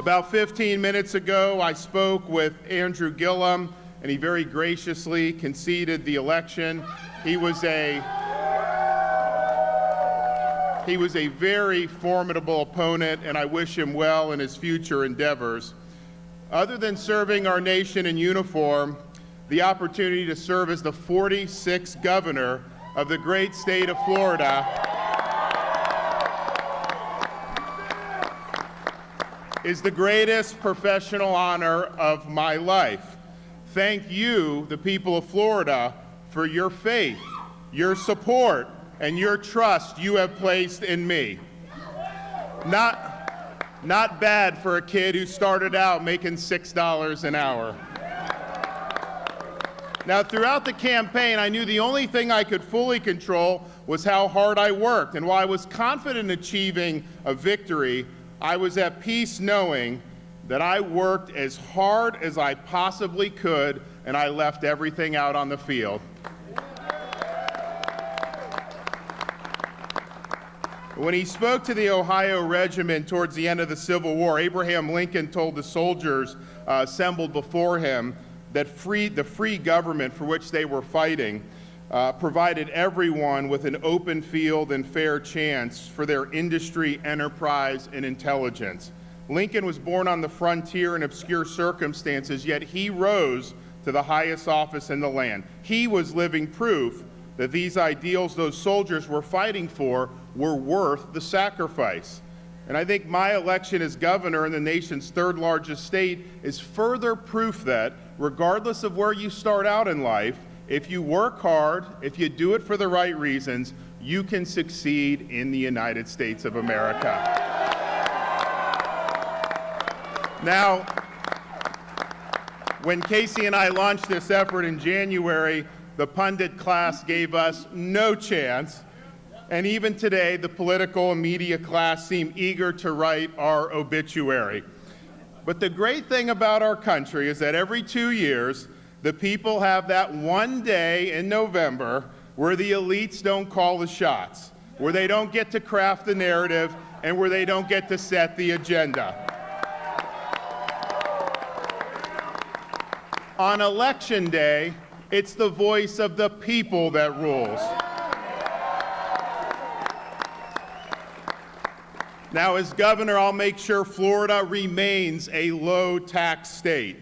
About 15 minutes ago, I spoke with Andrew Gillum, and he very graciously conceded the election. He was a very formidable opponent, and I wish him well in his future endeavors. Other than serving our nation in uniform, the opportunity to serve as the 46th governor of the great state of Florida is the greatest professional honor of my life. Thank you, the people of Florida, for your faith, your support, and your trust you have placed in me. Not bad for a kid who started out making $6 an hour. Now, throughout the campaign, I knew the only thing I could fully control was how hard I worked. And while I was confident in achieving a victory, I was at peace knowing that I worked as hard as I possibly could, and I left everything out on the field. When he spoke to the Ohio Regiment towards the end of the Civil War, Abraham Lincoln told the soldiers assembled before him that the free government for which they were fighting provided everyone with an open field and fair chance for their industry, enterprise, and intelligence. Lincoln was born on the frontier in obscure circumstances, yet he rose to the highest office in the land. He was living proof that these ideals those soldiers were fighting for were worth the sacrifice. And I think my election as governor in the nation's third largest state is further proof that, regardless of where you start out in life, if you work hard, if you do it for the right reasons, you can succeed in the United States of America. Now, when Casey and I launched this effort in January, the pundit class gave us no chance. And even today, the political and media class seem eager to write our obituary. But the great thing about our country is that every 2 years, the people have that one day in November where the elites don't call the shots, where they don't get to craft the narrative, and where they don't get to set the agenda. On Election Day, it's the voice of the people that rules. Now, as governor, I'll make sure Florida remains a low-tax state.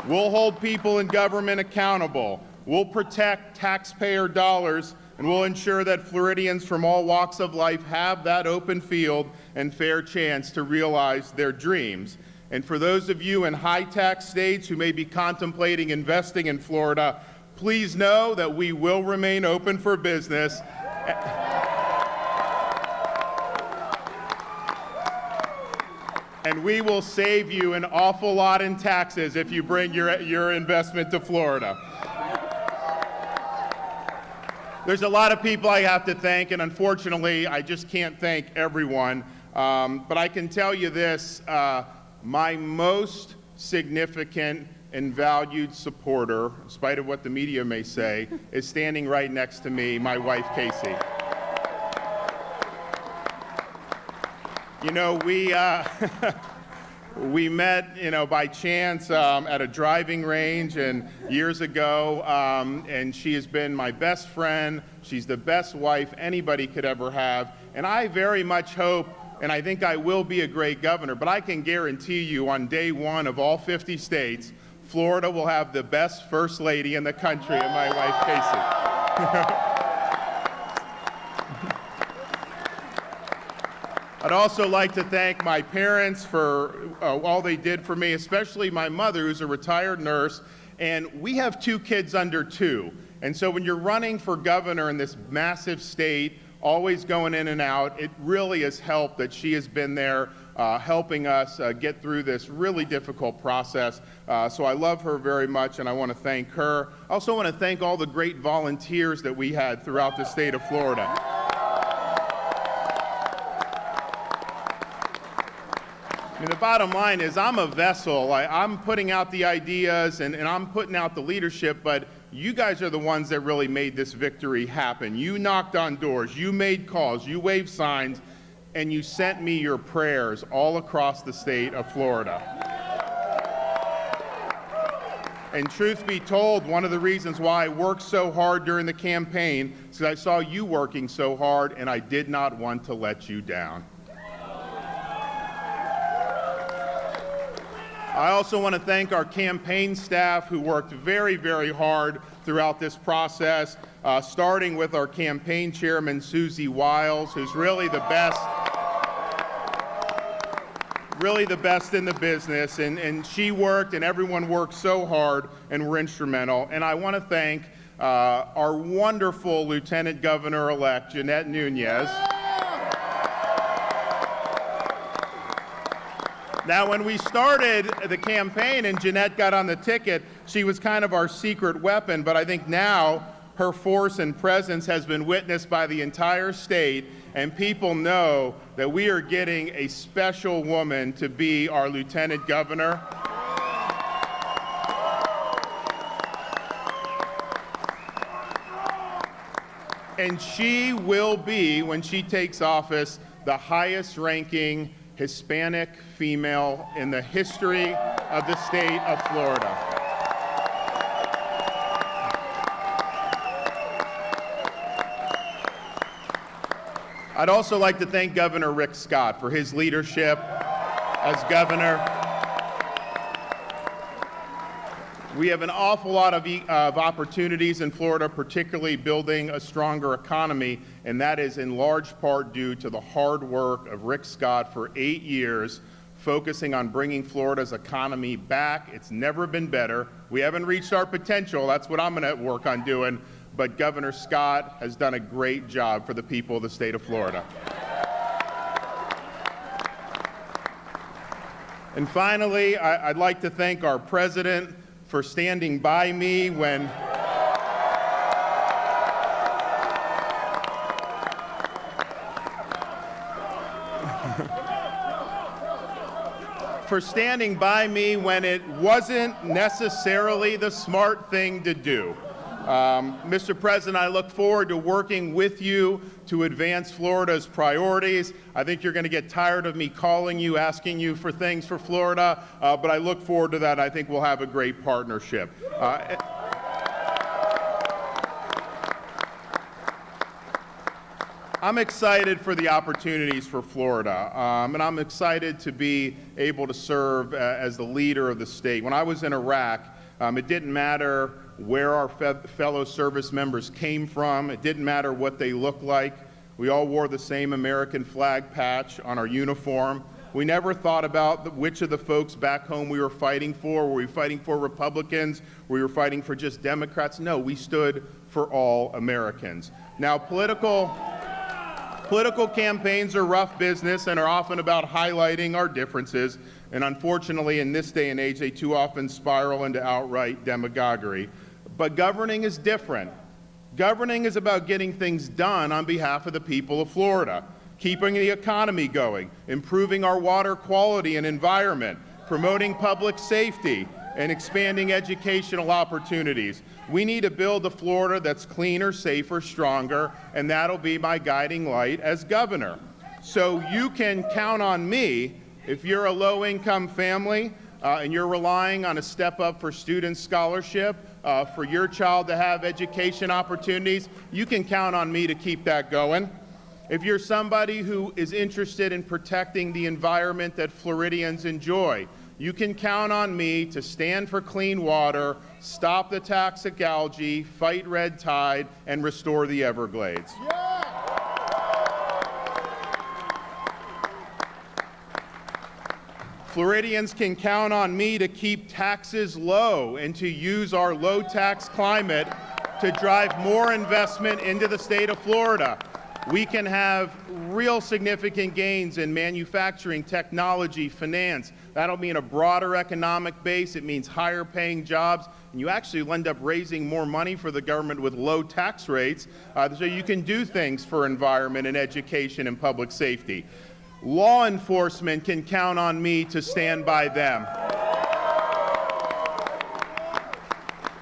We'll hold people in government accountable. We'll protect taxpayer dollars, and we'll ensure that Floridians from all walks of life have that open field and fair chance to realize their dreams. And for those of you in high-tax states who may be contemplating investing in Florida, please know that we will remain open for business. And we will save you an awful lot in taxes if you bring your investment to Florida. There's a lot of people I have to thank, and unfortunately, I just can't thank everyone. But I can tell you this, my most significant and valued supporter, in spite of what the media may say, is standing right next to me, my wife, Casey. You know, we met, by chance at a driving range and years ago, and she has been my best friend. She's the best wife anybody could ever have, and I very much hope, and I think I will be a great governor, but I can guarantee you on day one of all 50 states, Florida will have the best first lady in the country, and my wife, Casey. I'd also like to thank my parents for all they did for me, especially my mother, who's a retired nurse, and we have 2 kids under 2. And so when you're running for governor in this massive state, always going in and out, it really has helped that she has been there helping us get through this really difficult process. So I love her very much, and I want to thank her. I also want to thank all the great volunteers that we had throughout the state of Florida. I mean, the bottom line is I'm a vessel. I'm putting out the ideas and I'm putting out the leadership, but you guys are the ones that really made this victory happen. You knocked on doors, you made calls, you waved signs, and you sent me your prayers all across the state of Florida. And truth be told, one of the reasons why I worked so hard during the campaign is because I saw you working so hard, and I did not want to let you down. I also want to thank our campaign staff who worked very, very hard throughout this process, starting with our campaign chairman, Susie Wiles, who's really the best in the business, and she worked and everyone worked so hard and were instrumental. And I want to thank our wonderful Lieutenant Governor-elect, Jeanette Nunez. Now, when we started the campaign and Jeanette got on the ticket, she was kind of our secret weapon, but I think now her force and presence has been witnessed by the entire state, and people know that we are getting a special woman to be our lieutenant governor. And she will be, when she takes office, the highest ranking Hispanic female in the history of the state of Florida. I'd also like to thank Governor Rick Scott for his leadership as governor. We have an awful lot of opportunities in Florida, particularly building a stronger economy, and that is in large part due to the hard work of Rick Scott for 8 years, focusing on bringing Florida's economy back. It's never been better. We haven't reached our potential. That's what I'm going to work on doing. But Governor Scott has done a great job for the people of the state of Florida. And finally, I'd like to thank our president for standing by me when it wasn't necessarily the smart thing to do. Mr. President, I look forward to working with you to advance Florida's priorities. I think you're going to get tired of me calling you, asking you for things for Florida, but I look forward to that. I think we'll have a great partnership. I'm excited for the opportunities for Florida, and I'm excited to be able to serve as the leader of the state. When I was in Iraq, it didn't matter where our fellow service members came from. It didn't matter what they looked like. We all wore the same American flag patch on our uniform. We never thought about which of the folks back home we were fighting for. Were we fighting for Republicans? Were we fighting for just Democrats? No, we stood for all Americans. Now, political campaigns are rough business and are often about highlighting our differences. And unfortunately, in this day and age, they too often spiral into outright demagoguery. But governing is different. Governing is about getting things done on behalf of the people of Florida, keeping the economy going, improving our water quality and environment, promoting public safety, and expanding educational opportunities. We need to build a Florida that's cleaner, safer, stronger, and that'll be my guiding light as governor. So you can count on me. If you're a low-income family and you're relying on a step up for student scholarship, for your child to have education opportunities, you can count on me to keep that going. If you're somebody who is interested in protecting the environment that Floridians enjoy, you can count on me to stand for clean water, stop the toxic algae, fight red tide, and restore the Everglades. Yeah. Floridians can count on me to keep taxes low and to use our low tax climate to drive more investment into the state of Florida. We can have real significant gains in manufacturing, technology, finance. That'll mean a broader economic base. It means higher paying jobs. And you actually will end up raising more money for the government with low tax rates, so you can do things for environment and education and public safety. Law enforcement can count on me to stand by them.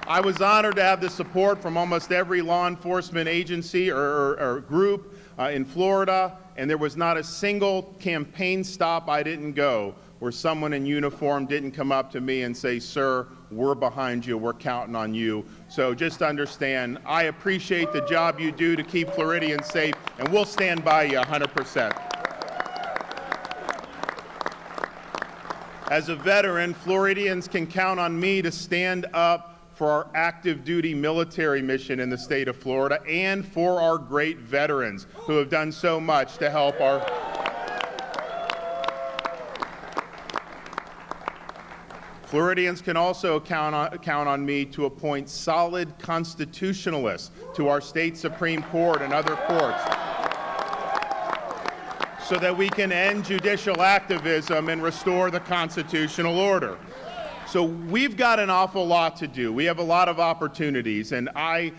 I was honored to have the support from almost every law enforcement agency or group in Florida, and there was not a single campaign stop I didn't go where someone in uniform didn't come up to me and say, "Sir, we're behind you, we're counting on you." So just understand, I appreciate the job you do to keep Floridians safe, and we'll stand by you 100%. As a veteran, Floridians can count on me to stand up for our active duty military mission in the state of Florida and for our great veterans who have done so much to help our Floridians can also count on me to appoint solid constitutionalists to our state Supreme Court and other courts so that we can end judicial activism and restore the constitutional order. So we've got an awful lot to do. We have a lot of opportunities, and I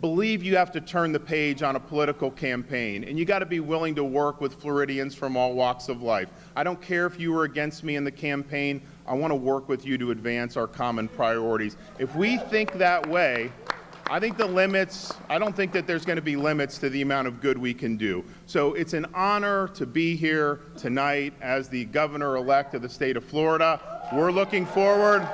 believe you have to turn the page on a political campaign, and you got to be willing to work with Floridians from all walks of life. I don't care if you were against me in the campaign. I want to work with you to advance our common priorities. If we think that way, I don't think that there's going to be limits to the amount of good we can do. So it's an honor to be here tonight as the governor-elect of the state of Florida. We're looking forward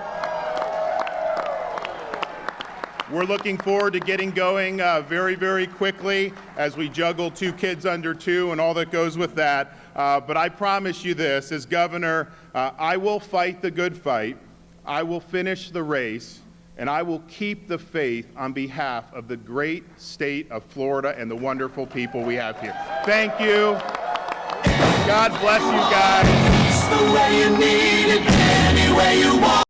to getting going very, very quickly as we juggle 2 kids under 2 and all that goes with that. But I promise you this, as governor, I will fight the good fight, I will finish the race, and I will keep the faith on behalf of the great state of Florida and the wonderful people we have here. Thank you. God bless you guys. It's the way you need it, any way you want.